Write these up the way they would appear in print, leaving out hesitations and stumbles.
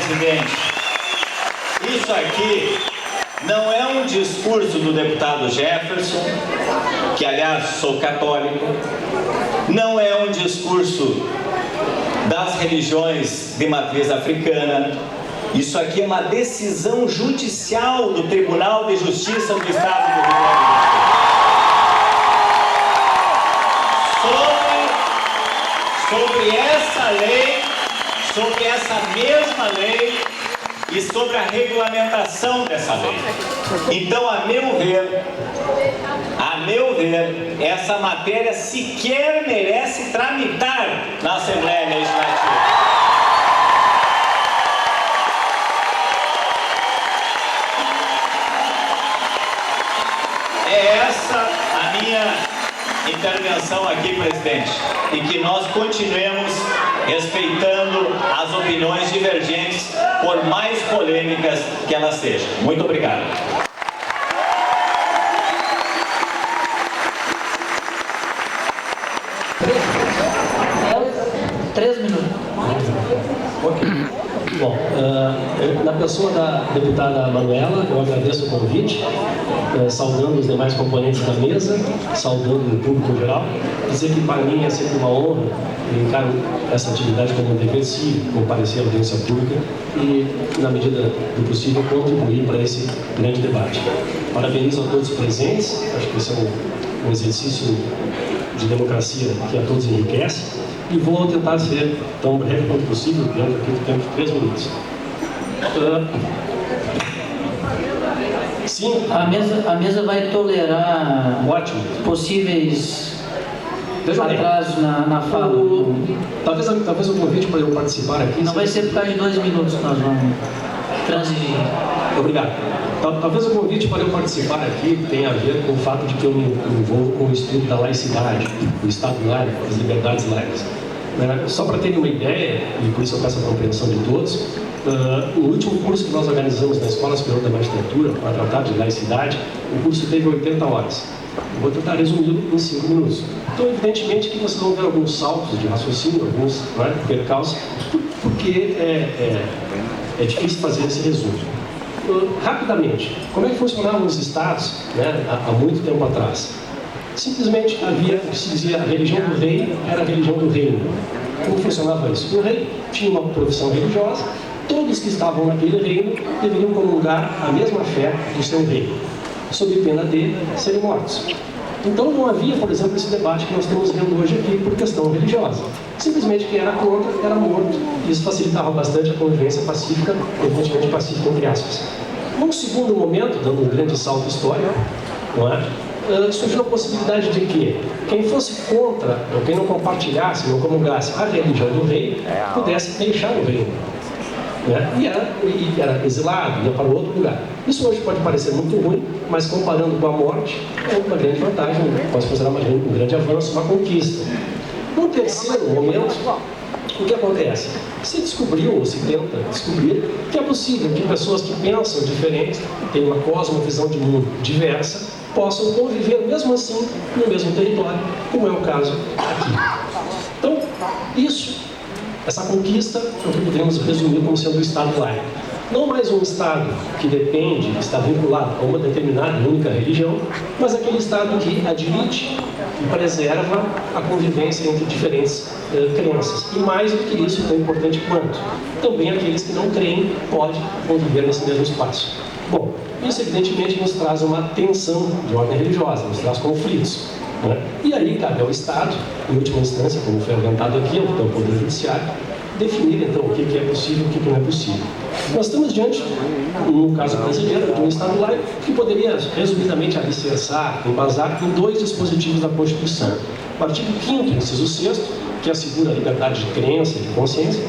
presidente, isso aqui não é um discurso do deputado Jefferson, que aliás sou católico, não é um discurso das religiões de matriz africana. Isso aqui é uma decisão judicial do Tribunal de Justiça do Estado do Rio Grande do Sul sobre essa lei, sobre essa mesma lei e sobre a regulamentação dessa lei. Então, a meu ver, essa matéria sequer merece tramitar na Assembleia Legislativa. É essa a minha intervenção aqui, presidente, e que nós continuemos respeitando as opiniões divergentes, por mais polêmicas que elas sejam. Muito obrigado. Três minutos. Ok. Bom, na pessoa da deputada Manuela, eu agradeço o convite, saudando os demais componentes da mesa, saudando o público em geral, dizer que para mim é sempre uma honra, eu encaro essa atividade como um dever cívico, comparecer à audiência pública e, na medida do possível, contribuir para esse grande debate. Parabenizo a todos os presentes, acho que esse é um exercício de democracia que a todos enriquece. E vou tentar ser tão breve quanto possível, dentro aqui do tempo de 3 minutos. Sim. A mesa vai tolerar possíveis atrasos na fala. Talvez o convite para eu participar aqui... Não vai ser por causa de 2 minutos que nós vamos transigir. Obrigado. Talvez o convite para eu participar aqui tenha a ver com o fato de que eu me envolvo com o estudo da laicidade, do Estado laico, das liberdades laicas. Só para terem uma ideia, e por isso eu peço a compreensão de todos, no último curso que nós organizamos na Escola Superior da Magistratura, para tratar de laicidade, o curso teve 80 horas. Eu vou tentar resumi-lo em 5 minutos. Então, evidentemente que vocês vão ver alguns saltos de raciocínio, alguns percalços, porque é difícil fazer esse resumo. Rapidamente, como é que funcionavam os estados há muito tempo atrás? Simplesmente havia o que se dizia a religião do rei era a religião do reino. Como funcionava isso? O rei tinha uma profissão religiosa, todos que estavam naquele reino deveriam comungar a mesma fé do seu rei, sob pena de serem mortos. Então não havia, por exemplo, esse debate que nós estamos vendo hoje aqui por questão religiosa. Simplesmente quem era contra era morto. Isso facilitava bastante a convivência pacífica, evidentemente pacífica entre aspas. Num segundo momento, dando um grande salto histórico, surgiu a possibilidade de que quem fosse contra, ou quem não compartilhasse, não comungasse a religião do rei, pudesse deixar o reino. E era exilado, ia para outro lugar. Isso hoje pode parecer muito ruim, mas comparando com a morte, é uma grande vantagem, posso considerar um grande avanço, uma conquista. Num terceiro momento, o que acontece? Se descobriu, ou se tenta descobrir, que é possível que pessoas que pensam diferente, têm uma cosmovisão de mundo diversa, possam conviver mesmo assim no mesmo território, como é o caso aqui. Então, essa conquista é o que podemos resumir como sendo o Estado laico. Não mais um Estado que depende, está vinculado a uma determinada e única religião, mas aquele Estado que admite e preserva a convivência entre diferentes crenças. E mais do que isso, tão importante quanto, também aqueles que não creem podem conviver nesse mesmo espaço. Bom, isso evidentemente nos traz uma tensão de ordem religiosa, nos traz conflitos. E aí cabe ao Estado, em última instância, como foi aventado aqui, ao Poder Judiciário, definir então o que é possível e o que não é possível. Nós estamos diante, no caso brasileiro, de um Estado laico que poderia resumidamente alicerçar, embasar em 2 dispositivos da Constituição. O artigo 5º, inciso 6º, que assegura a liberdade de crença e de consciência,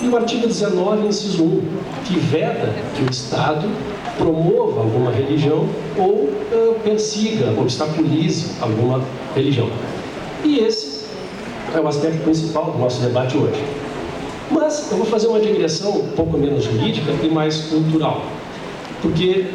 e o artigo 19, inciso 1, que veda que o Estado promova alguma religião ou persiga, obstaculize alguma religião. E esse é o aspecto principal do nosso debate hoje. Mas eu vou fazer uma digressão um pouco menos jurídica e mais cultural, porque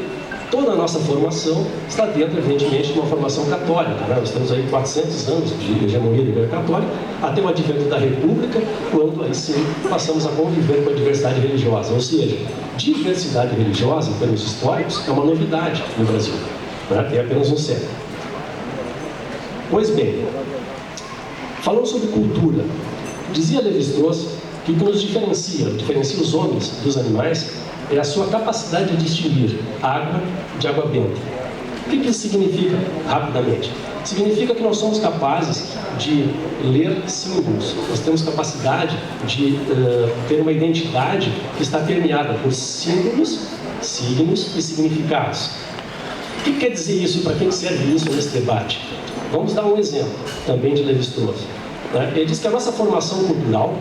toda a nossa formação está dentro, evidentemente, de uma formação católica, né? Nós temos aí 400 anos de hegemonia da Igreja Católica, até o advento da República, quando aí sim passamos a conviver com a diversidade religiosa. Ou seja, diversidade religiosa, em termos históricos, é uma novidade no Brasil, né? Tem apenas um século. Pois bem, falando sobre cultura, dizia Lévi-Strauss que o que nos diferencia os homens dos animais, é a sua capacidade de distinguir água de água benta. O que isso significa, rapidamente? Significa que nós somos capazes de ler símbolos, nós temos capacidade de ter uma identidade que está permeada por símbolos, signos e significados. O que quer dizer isso? Para quem serve isso nesse debate? Vamos dar um exemplo, também de Lévi-Strauss. Ele diz que a nossa formação cultural,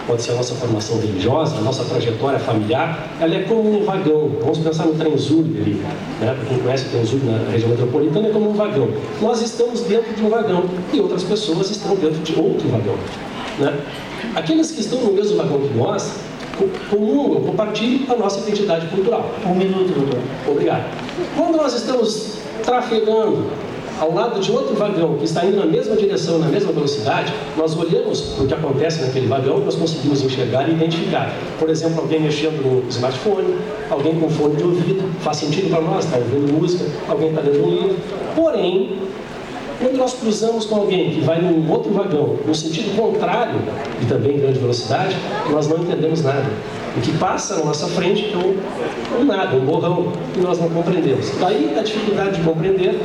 pode ser a nossa formação religiosa, a nossa trajetória familiar, ela é como um vagão. Vamos pensar no trem Zurich ali, né? Para quem conhece o trem Zurich na região metropolitana, é como um vagão. Nós estamos dentro de um vagão e outras pessoas estão dentro de outro vagão, né? Aqueles que estão no mesmo vagão que nós, comungam, compartilham a nossa identidade cultural. Um minuto, doutor. Obrigado. Quando nós estamos trafegando ao lado de outro vagão que está indo na mesma direção, na mesma velocidade, nós olhamos para o que acontece naquele vagão e nós conseguimos enxergar e identificar. Por exemplo, alguém mexendo no smartphone, alguém com fone de ouvido, faz sentido para nós, está ouvindo música, alguém está lendo um livro. Porém, quando nós cruzamos com alguém que vai num outro vagão, no sentido contrário, e também em grande velocidade, nós não entendemos nada. O que passa na nossa frente é um nada, um borrão, que nós não compreendemos. Daí a dificuldade de compreender,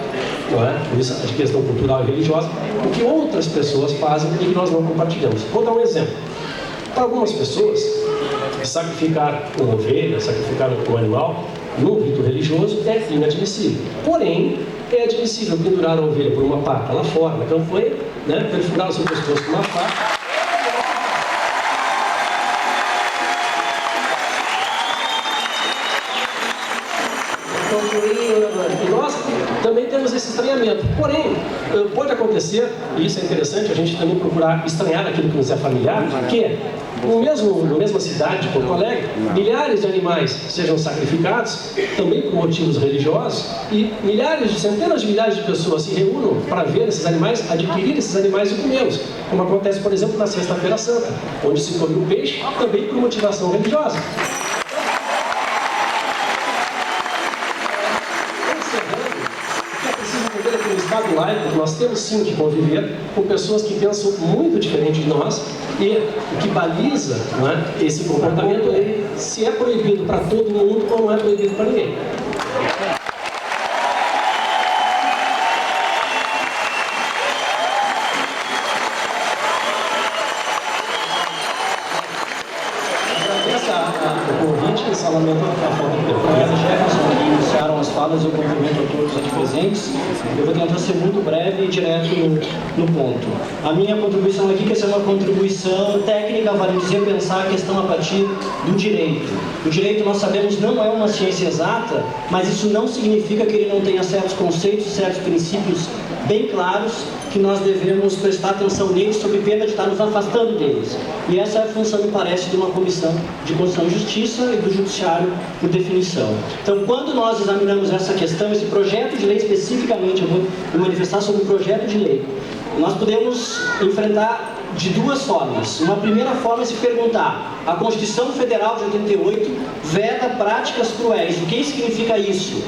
não é? Por isso a questão cultural e religiosa, o que outras pessoas fazem e que nós não compartilhamos. Vou dar um exemplo. Para algumas pessoas, sacrificar uma ovelha, sacrificar um animal, num rito religioso, é inadmissível. Porém, é admissível pendurar a ovelha por uma pata lá fora, na campanha, né? Perfurar o seu pescoço com uma faca. E nós também temos esse estranhamento. Porém, pode acontecer, e isso é interessante, a gente também procurar estranhar aquilo que nos é familiar, que na mesma cidade de Porto Alegre, milhares de animais sejam sacrificados, também por motivos religiosos, e centenas de milhares de pessoas se reúnam para ver esses animais, adquirir esses animais e comê-los, como acontece, por exemplo, na Sexta-feira Santa, onde se come o peixe também por motivação religiosa. No Estado laico, nós temos sim que conviver com pessoas que pensam muito diferente de nós, e o que baliza, não é, esse comportamento é se é proibido para todo mundo ou não é proibido para ninguém. O convite, esse lamento a falta de tempo. Jefferson, que iniciaram as falas, eu cumprimento a todos aqui presentes. Eu vou tentar ser muito breve e direto no ponto. A minha contribuição aqui quer ser uma contribuição técnica, vale dizer, pensar a questão a partir do direito. O direito, nós sabemos, não é uma ciência exata, mas isso não significa que ele não tenha certos conceitos, certos princípios bem claros, que nós devemos prestar atenção neles, sob pena de estar nos afastando deles. E essa é a função, me parece, de uma comissão de Constituição e Justiça e do Judiciário, por definição. Então, quando nós examinamos essa questão, esse projeto de lei especificamente, eu vou me manifestar sobre o projeto de lei, nós podemos enfrentar de duas formas. Uma primeira forma é se perguntar: a Constituição Federal de 88 veda práticas cruéis. O que significa isso?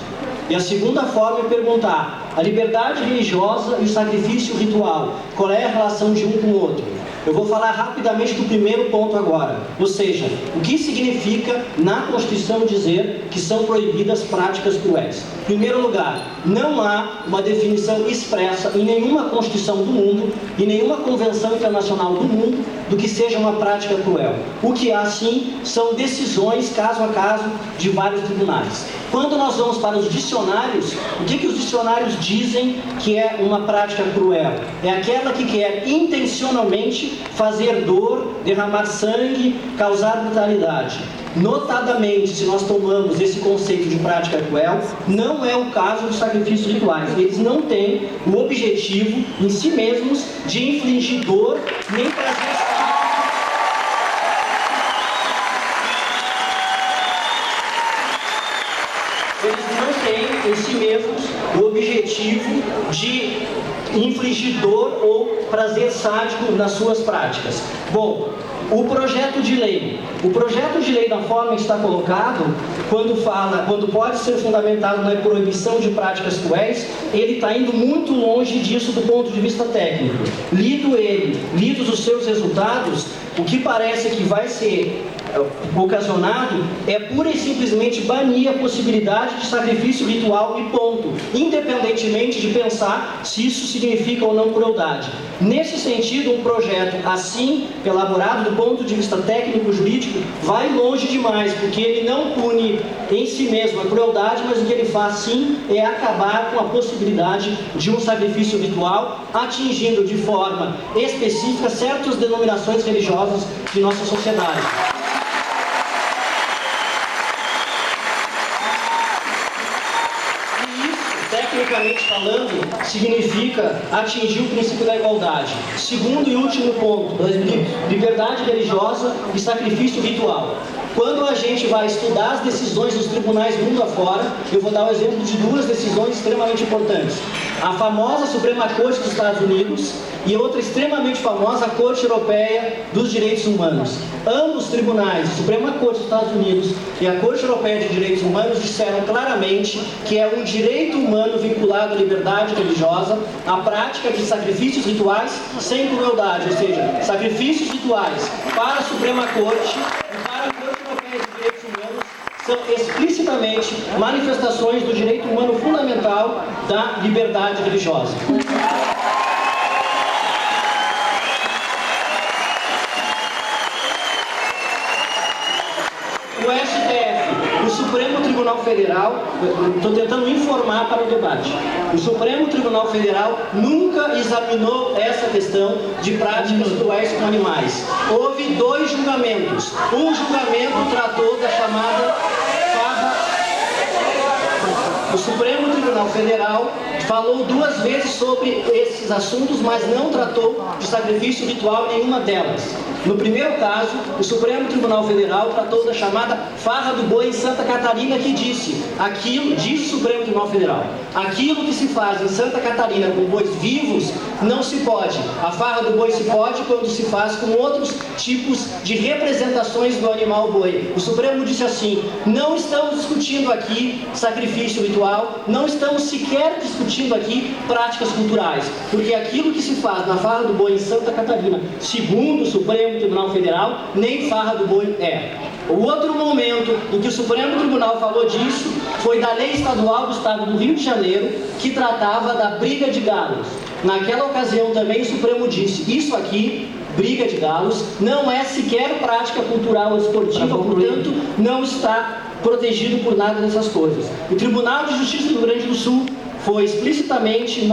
E a segunda forma é perguntar: a liberdade religiosa e o sacrifício ritual, qual é a relação de um com o outro? Eu vou falar rapidamente do primeiro ponto agora, ou seja, o que significa na Constituição dizer que são proibidas práticas cruéis. Em primeiro lugar, não há uma definição expressa em nenhuma Constituição do mundo e nenhuma convenção internacional do mundo do que seja uma prática cruel. O que há sim são decisões caso a caso de vários tribunais. Quando nós vamos para os dicionários, o que os dicionários dizem que é uma prática cruel? É aquela que quer intencionalmente fazer dor, derramar sangue, causar brutalidade. Notadamente, se nós tomamos esse conceito de prática cruel, não é o caso dos sacrifícios rituais. Eles não têm o objetivo em si mesmos de infligir dor nem prazer. eles não têm em si mesmos o objetivo de infligir dor ou prazer sádico nas suas práticas. Bom, o projeto de lei da forma que está colocado, quando pode ser fundamentado na proibição de práticas cruéis, ele está indo muito longe disso do ponto de vista técnico. Lidos os seus resultados, o que parece que vai ser ocasionado é pura e simplesmente banir a possibilidade de sacrifício ritual e ponto, independentemente de pensar se isso significa ou não crueldade. Nesse sentido, um projeto assim elaborado do ponto de vista técnico-jurídico vai longe demais, porque ele não pune em si mesmo a crueldade, mas o que ele faz sim é acabar com a possibilidade de um sacrifício ritual, atingindo de forma específica certas denominações religiosas de nossa sociedade. Tecnicamente falando, significa atingir o princípio da igualdade. Segundo e último ponto, liberdade religiosa e sacrifício ritual. Quando a gente vai estudar as decisões dos tribunais mundo afora, eu vou dar o exemplo de duas decisões extremamente importantes. A famosa Suprema Corte dos Estados Unidos e outra extremamente famosa, a Corte Europeia dos Direitos Humanos. Ambos tribunais, a Suprema Corte dos Estados Unidos e a Corte Europeia de Direitos Humanos, disseram claramente que é um direito humano vinculado à liberdade religiosa a prática de sacrifícios rituais sem crueldade, ou seja, sacrifícios rituais para a Suprema Corte e para a Corte Europeia de Direitos Humanos são explicitamente manifestações do direito humano fundamental da liberdade religiosa. O STF, o Supremo Tribunal Federal, estou tentando informar para o debate, o Supremo Tribunal Federal nunca examinou essa questão de práticas cruéis com animais. Houve 2 julgamentos. Um julgamento tratou da chamada farra. O Supremo Tribunal Federal falou 2 vezes sobre esses assuntos, mas não tratou de sacrifício ritual em nenhuma delas. No primeiro caso, o Supremo Tribunal Federal tratou da chamada farra do boi em Santa Catarina, que disse o Supremo Tribunal Federal, aquilo que se faz em Santa Catarina com bois vivos não se pode. A farra do boi se pode quando se faz com outros tipos de representações do animal boi. O Supremo disse assim: não estamos discutindo aqui sacrifício ritual, não estamos sequer discutindo aqui práticas culturais, porque aquilo que se faz na farra do boi em Santa Catarina, segundo o Supremo Tribunal Federal, nem farra do boi é. O outro momento em que o Supremo Tribunal falou disso foi da lei estadual do estado do Rio de Janeiro, que tratava da briga de galos. Naquela ocasião também o Supremo disse: isso aqui, briga de galos, não é sequer prática cultural ou esportiva, portanto não está protegido por nada dessas coisas. O Tribunal de Justiça do Rio Grande do Sul foi explicitamente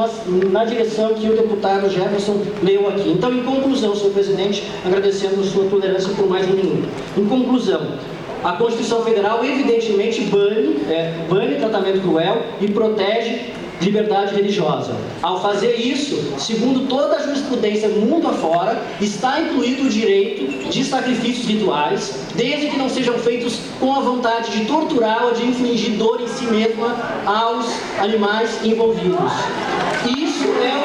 na direção que o deputado Jefferson leu aqui. Então, em conclusão, senhor presidente, agradecendo a sua tolerância por mais um minuto. Em conclusão, a Constituição Federal evidentemente bane tratamento cruel e protege liberdade religiosa. Ao fazer isso, segundo toda a jurisprudência mundo afora, está incluído o direito de sacrifícios rituais, desde que não sejam feitos com a vontade de torturar ou de infligir dor em si mesma aos animais envolvidos. Isso é o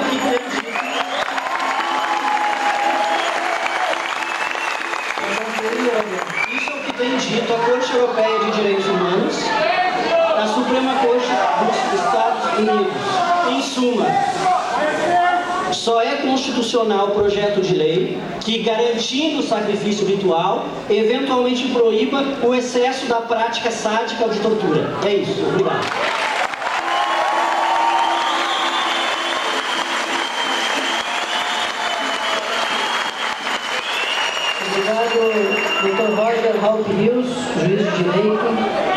que tem dito a Corte Europeia de Direitos Humanos, a Suprema Corte dos Estados Unidos. Em suma, só é constitucional o projeto de lei que, garantindo o sacrifício ritual, eventualmente proíba o excesso da prática sádica de tortura. É isso. Obrigado. Obrigado, Dr. Roger Halpe Rios, juiz de direito.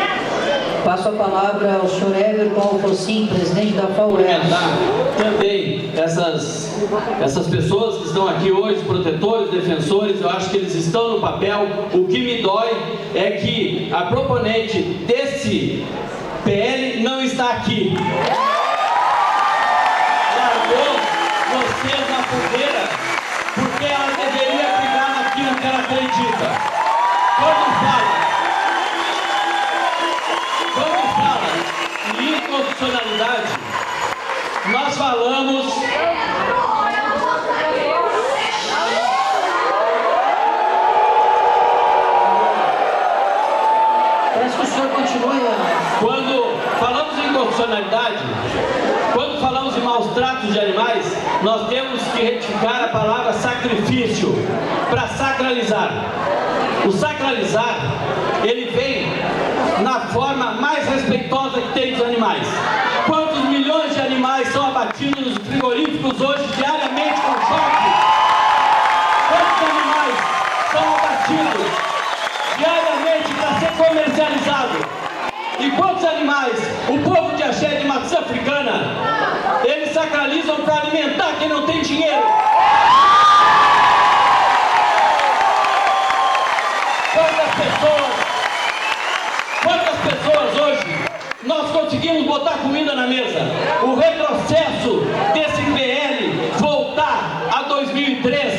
Passo a palavra ao senhor Everton Alfocin, presidente da FAUERJ. Também essas pessoas que estão aqui hoje, protetores, defensores, eu acho que eles estão no papel. O que me dói é que a proponente desse PL não está aqui. Largou vocês na fogueira porque ela deveria ficar naquilo que ela acredita. Quando fala inconstitucionalidade, nós falamos... Parece que o senhor continua. Quando falamos em inconstitucionalidade, quando falamos em maus tratos de animais, nós temos que retificar a palavra sacrifício para sacralizar. O sacralizar, ele vem na forma mais respeitosa que tem dos animais. Quantos milhões de animais são abatidos nos frigoríficos hoje diariamente com choque? Quantos animais são abatidos diariamente para ser comercializado? E quantos animais o povo de Axé de Matriz Africana, eles sacralizam para alimentar quem não tem dinheiro? Quantas pessoas hoje nós conseguimos botar comida na mesa? O retrocesso desse PL voltar a 2003,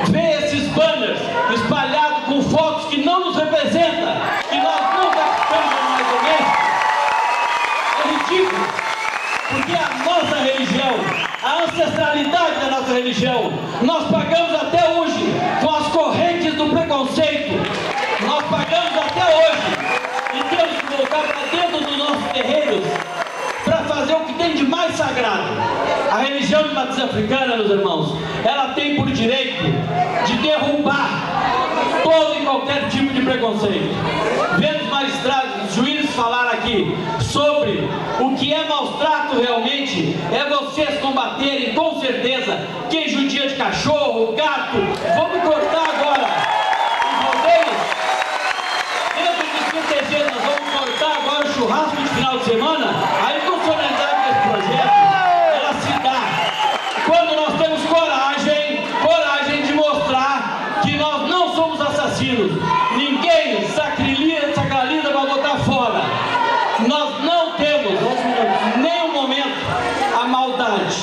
ver esses banners espalhados com fotos que não nos representam, que nós não participamos mais ou menos, é ridículo, porque a nossa religião, a ancestralidade da nossa religião, nós pagamos até hoje com as correntes do preconceito. Nós pagamos até hoje e temos que voltar para dentro dos nossos terreiros para fazer o que tem de mais sagrado. A religião de Matriz Africana, meus irmãos, ela tem por direito de derrubar todo e qualquer tipo de preconceito. Vendo os magistrados, os juízes falar aqui sobre o que é maus trato realmente, é vocês combaterem com certeza quem judia de cachorro, gato. Vamos cortar agora os rodeios. Dentro de 30 dias nós vamos cortar agora o churrasco de final de semana. A inconstitucionalidade desse projeto, ela se dá quando nós temos coragem de mostrar que nós não somos assassinos. Ninguém sacraliza para botar fora. Nós não temos em nenhum momento a maldade.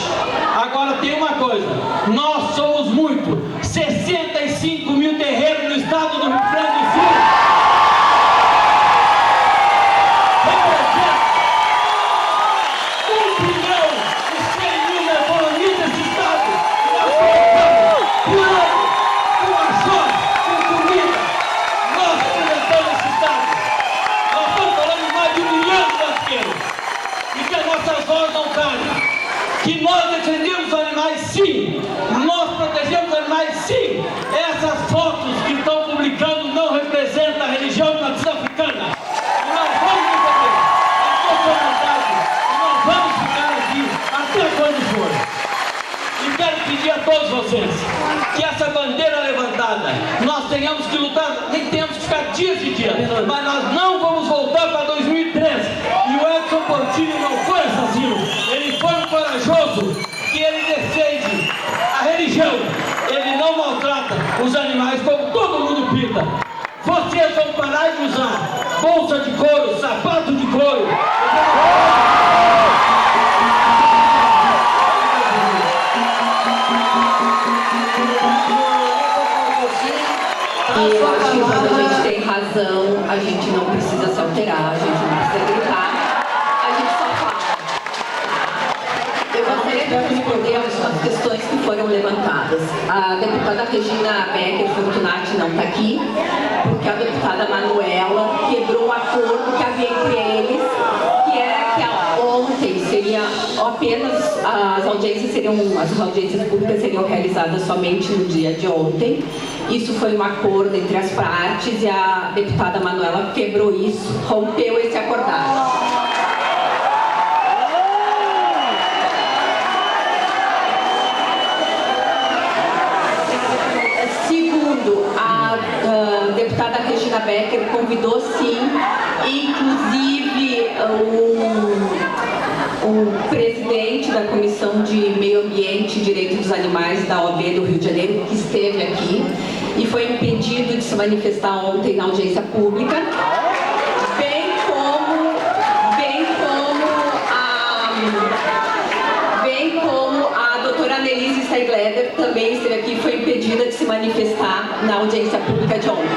Agora tem uma coisa, nós somos muito, 65 mil terreiros no estado do Rio Grande do Sul. Representa 1 bilhão e 100 mil na economia desse estado. E nós colocamos por ano, com arroz, com comida. Nós representamos esse estado. Nós estamos falando de mais de 1 milhão de brasileiros. E que as nossas vozes não calem. Que nós defendemos os animais, sim. Nós protegemos os animais, sim. Essas fotos que estão publicando não representam a religião de Matriz Africana. E nós vamos defender a sociedade. E nós vamos ficar aqui até quando for. E quero pedir a todos vocês que essa bandeira levantada, nós tenhamos que lutar, nem temos que ficar dias e dias, mas nós não vamos voltar para 2013. E o Edson Portillo não foi assassino, ele foi um corajoso, que ele defende a religião, ele não maltrata os animais como todo mundo pinta. Vocês vão parar de usar bolsa de couro, sapato de couro. Eu acho que quando a gente tem razão, a gente não precisa se alterar, a gente não precisa gritar, a gente só fala. Eu gostaria de responder algumas questões que foram levantadas. A deputada Regina Becker Fortunati não está aqui, porque a deputada Manuela quebrou o acordo que havia entre eles, que era que ontem seria apenas as audiências públicas seriam realizadas somente no dia de ontem. Isso foi um acordo entre as partes e a deputada Manuela quebrou isso, rompeu esse acordado. Segundo, a deputada Regina Becker convidou sim, inclusive o presidente da Comissão de Meio Ambiente e Direito dos Animais da OAB do Rio de Janeiro, que esteve aqui e foi impedido de se manifestar ontem na audiência pública, bem como a doutora Annelise Steigleder também esteve aqui e foi impedida de se manifestar na audiência pública de ontem.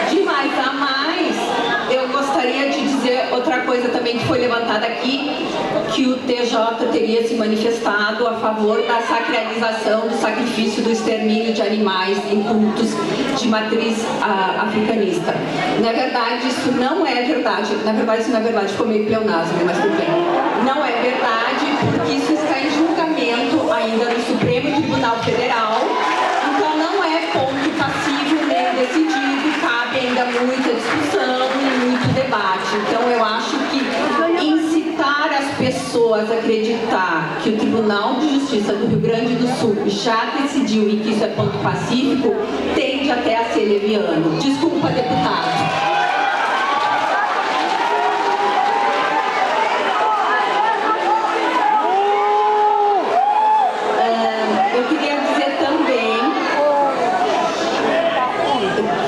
De mais a mais, coisa também que foi levantada aqui, que o TJ teria se manifestado a favor da sacralização do sacrifício do extermínio de animais em cultos de matriz africanista. Na verdade, isso não é verdade. Na verdade, isso não é verdade, ficou meio pleonasmo, mas tudo bem. Não é verdade, porque isso está em julgamento ainda no Supremo Tribunal Federal. Então, não é ponto passivo nem decidido, cabe ainda muita discussão e muito debate. Então, eu acho que incitar as pessoas a acreditar que o Tribunal de Justiça do Rio Grande do Sul já decidiu e que isso é ponto pacífico, tende até a ser leviano. Desculpa, deputado. Eu queria dizer também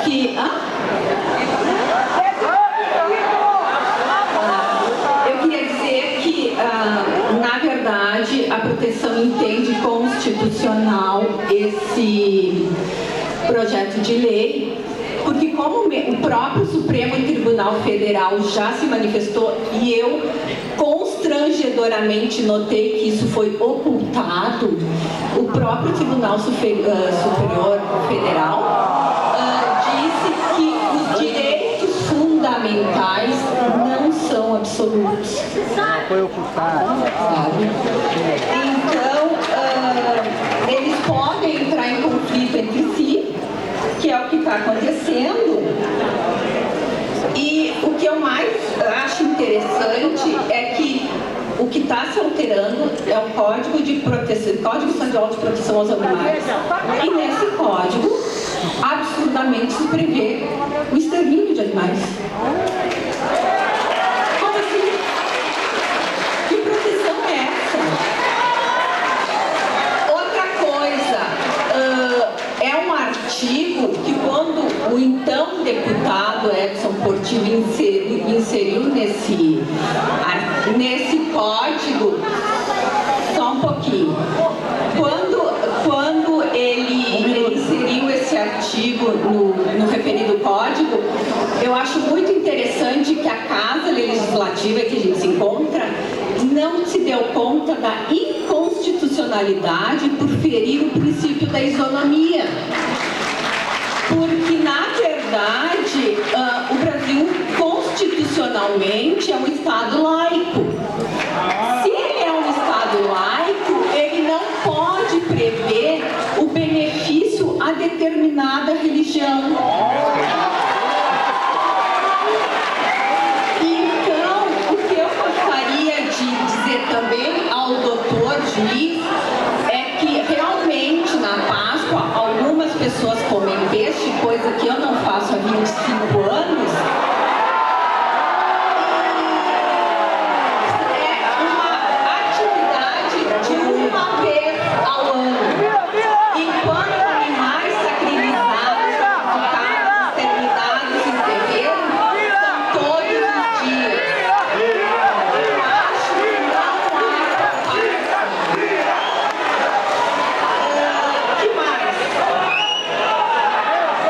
que... Eu queria dizer que, na verdade, a proteção entende constitucional esse projeto de lei, porque como o próprio Supremo Tribunal Federal já se manifestou e eu constrangedoramente notei que isso foi ocultado, o próprio Tribunal Superior Federal disse que os direitos fundamentais não são absolutos. Foi ocultado. Então, eles podem entrar em conflito entre si, que é o que está acontecendo. E o que eu mais acho interessante é que o que está se alterando é o Código Estadual de Proteção aos Animais. E nesse código, absurdamente se prevê o extermínio de animais. Como assim? Que proteção é essa? Outra coisa, é um artigo que quando o então deputado Edson Portillo inseriu nesse código, só um pouquinho, quando ele inseriu esse artigo no referido código, eu acho muito interessante que a Casa Legislativa que a gente se encontra não se deu conta da inconstitucionalidade por ferir o princípio da isonomia. Porque, na verdade, o Brasil constitucionalmente é um Estado laico. Se ele é um Estado laico, ele não pode prever o benefício a determinada religião. Então, o que eu gostaria de dizer também ao doutor juiz é que realmente na Páscoa algumas pessoas comem peixe, coisa que eu não faço há 25 anos. É uma atividade de uma vez ao ano. Enquanto animais sacrificados, exterminados em terreiro, são todos os dias. Eu acho que não há que mais?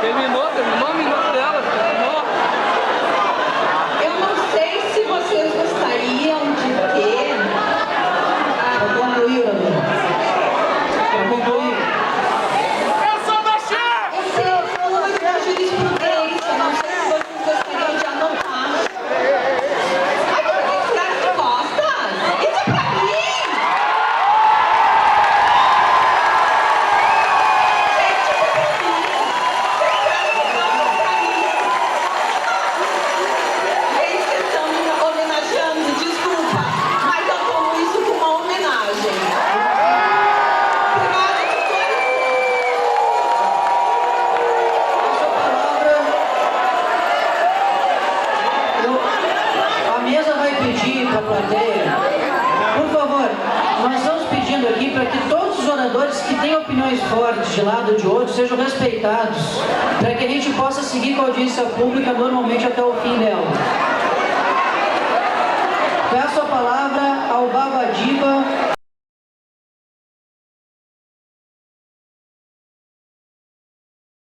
Terminou o minuto dela. Eu não sei se vocês gostariam de ter... Para concluir, Eu sei muito da jurisprudência, não sei se vocês gostariam de anotar. Ai, por que tirar de costas? Isso é pra mim! Gente, isso é pra mim! Vocês tiraram de costas pra mim! Gente, vocês estão me homenageando, desculpa, mas eu tomo isso como uma homenagem. Obrigada de coração! A mesa vai pedir para a plateia, por favor, nós estamos pedindo aqui para que todos os oradores que têm opiniões fortes de lado ou de outro sejam respeitados, para que a gente possa seguir com a audiência pública normalmente até o fim dela. Peço a palavra ao Baba Diba